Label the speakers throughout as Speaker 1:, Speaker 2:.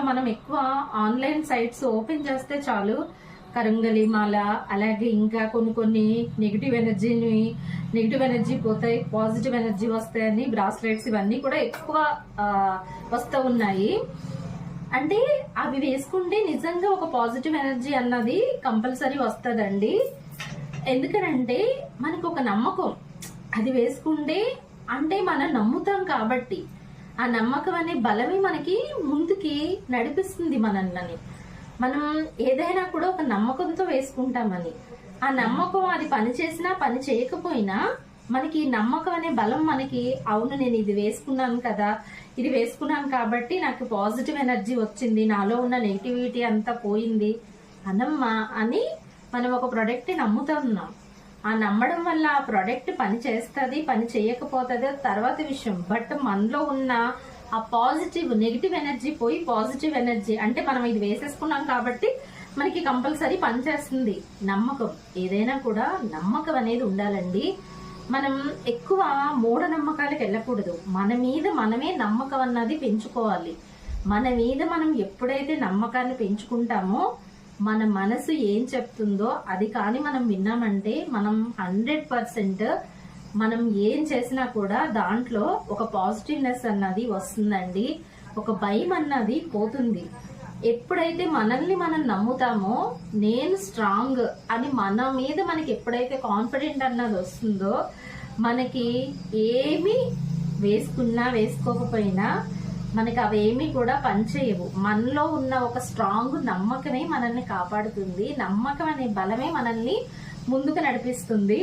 Speaker 1: మనం ఎక్కువ online sites open చేస్తే చాలు కరంగలి మాల, అలాగే ఇంకా కొన్ని నెగిటివ్ ఎనర్జీ పోతాయి, పాజిటివ్ ఎనర్జీ వస్తాయని బ్రాస్లెట్స్ ఇవన్నీ కూడా ఎక్కువ వస్తూ ఉన్నాయి. అంటే అవి వేసుకుంటే నిజంగా ఒక పాజిటివ్ ఎనర్జీ అన్నది కంపల్సరీ వస్తుందండి. ఎందుకనంటే మనకు ఒక నమ్మకం, అది వేసుకుంటే అంటే మనం నమ్ముతాం కాబట్టి ఆ నమ్మకం అనే బలమే మనకి ముందుకి నడిపిస్తుంది మనల్ని. మనం ఏదైనా కూడా ఒక నమ్మకంతో వేసుకుంటామని, ఆ నమ్మకం అది పని చేసినా పని చేయకపోయినా మనకి నమ్మకం అనే బలం మనకి, అవును నేను ఇది వేసుకున్నాను కదా, ఇది వేసుకున్నాను కాబట్టి నాకు పాజిటివ్ ఎనర్జీ వచ్చింది, నాలో ఉన్న నెగిటివిటీ అంతా పోయింది అనమ్మా అని మనం ఒక ప్రోడక్ట్ నమ్ముతున్నాం. ఆ నమ్మడం వల్ల ఆ ప్రోడక్ట్ పని చేస్తుంది, పని చేయకపోతుంది తర్వాత విషయం. బట్ మనలో ఉన్న ఆ పాజిటివ్ నెగిటివ్ ఎనర్జీ పోయి పాజిటివ్ ఎనర్జీ అంటే మనం ఇది వేసేసుకున్నాం కాబట్టి మనకి కంపల్సరీ పనిచేస్తుంది. నమ్మకం, ఏదైనా కూడా నమ్మకం అనేది ఉండాలండి. మనం ఎక్కువ మూఢనమ్మకాలకు వెళ్ళకూడదు. మన మీద మనమే నమ్మకం అన్నది పెంచుకోవాలి. మన మీద మనం ఎప్పుడైతే నమ్మకాన్ని పెంచుకుంటామో మన మనసు ఏం చెప్తుందో అది కానీ మనం విన్నామంటే మనం 100% మనం ఏం చేసినా కూడా దాంట్లో ఒక పాజిటివ్నెస్ అన్నది వస్తుందండి. ఒక భయం అన్నది పోతుంది. ఎప్పుడైతే మనల్ని మనం నమ్ముతామో నేను స్ట్రాంగ్ అని మన మీద మనకి ఎప్పుడైతే కాన్ఫిడెంట్ అన్నది వస్తుందో మనకి ఏమి వేసుకున్నా వేసుకోకపోయినా మనకి అవేమీ కూడా పనిచేయవు. మనలో ఉన్న ఒక స్ట్రాంగ్ నమ్మకమే మనల్ని కాపాడుతుంది. నమ్మకం అనే బలమే మనల్ని ముందుకు నడిపిస్తుంది.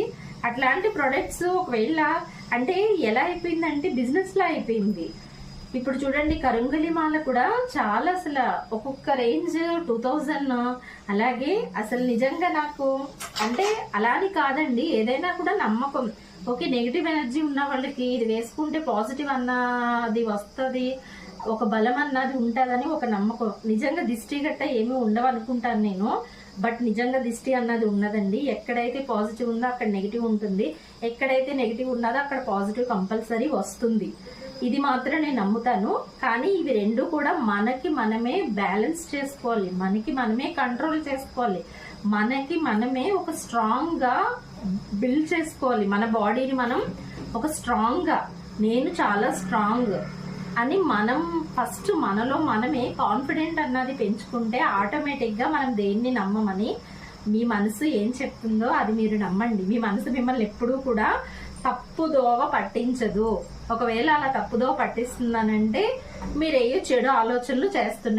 Speaker 1: అట్లాంటి ప్రొడక్ట్స్ ఒకవేళ అంటే ఎలా అయిపోయిందంటే బిజినెస్ లా అయిపోయింది. ఇప్పుడు చూడండి కరంగలి మాల కూడా చాలా అసలు ఒక్కొక్క రేంజ్ 2000. అలాగే అసలు నిజంగా నాకు అంటే అలాని కాదండి, ఏదైనా కూడా నమ్మకం. ఓకే, నెగిటివ్ ఎనర్జీ ఉన్న వాళ్ళకి ఇది వేసుకుంటే పాజిటివ్ అన్నది వస్తుంది, ఒక బలం అన్నది ఉంటుందని ఒక నమ్మకం. నిజంగా దిష్టి గట్ట ఏమీ ఉండవు అనుకుంటాను నేను, బట్ నిజంగా దిష్టి అన్నది ఉన్నదండి. ఎక్కడైతే పాజిటివ్ ఉందో అక్కడ నెగిటివ్ ఉంటుంది, ఎక్కడైతే నెగిటివ్ ఉన్నదో అక్కడ పాజిటివ్ కంపల్సరీ వస్తుంది. ఇది మాత్రం నేను నమ్ముతాను. కానీ ఇవి రెండు కూడా మనకి మనమే బ్యాలెన్స్ చేసుకోవాలి, మనకి మనమే కంట్రోల్ చేసుకోవాలి, మనకి మనమే ఒక స్ట్రాంగ్ గా బిల్డ్ చేసుకోవాలి. మన బాడీని మనం ఒక స్ట్రాంగ్ గా, నేను చాలా స్ట్రాంగ్ అని మనం ఫస్ట్ మనలో మనమే కాన్ఫిడెంట్ అన్నది పెంచుకుంటే ఆటోమేటిక్ గా మనం దేన్ని నమ్మమని మీ మనసు ఏం చెప్తుందో అది మీరు నమ్మండి. మీ మనసు మిమ్మల్ని ఎప్పుడూ కూడా తప్పుదోవ పట్టించదు. ఒకవేళ అలా తప్పుదోవ పట్టిస్తుందనంటే మీరేయో చెడు ఆలోచనలు చేస్తున్నారు.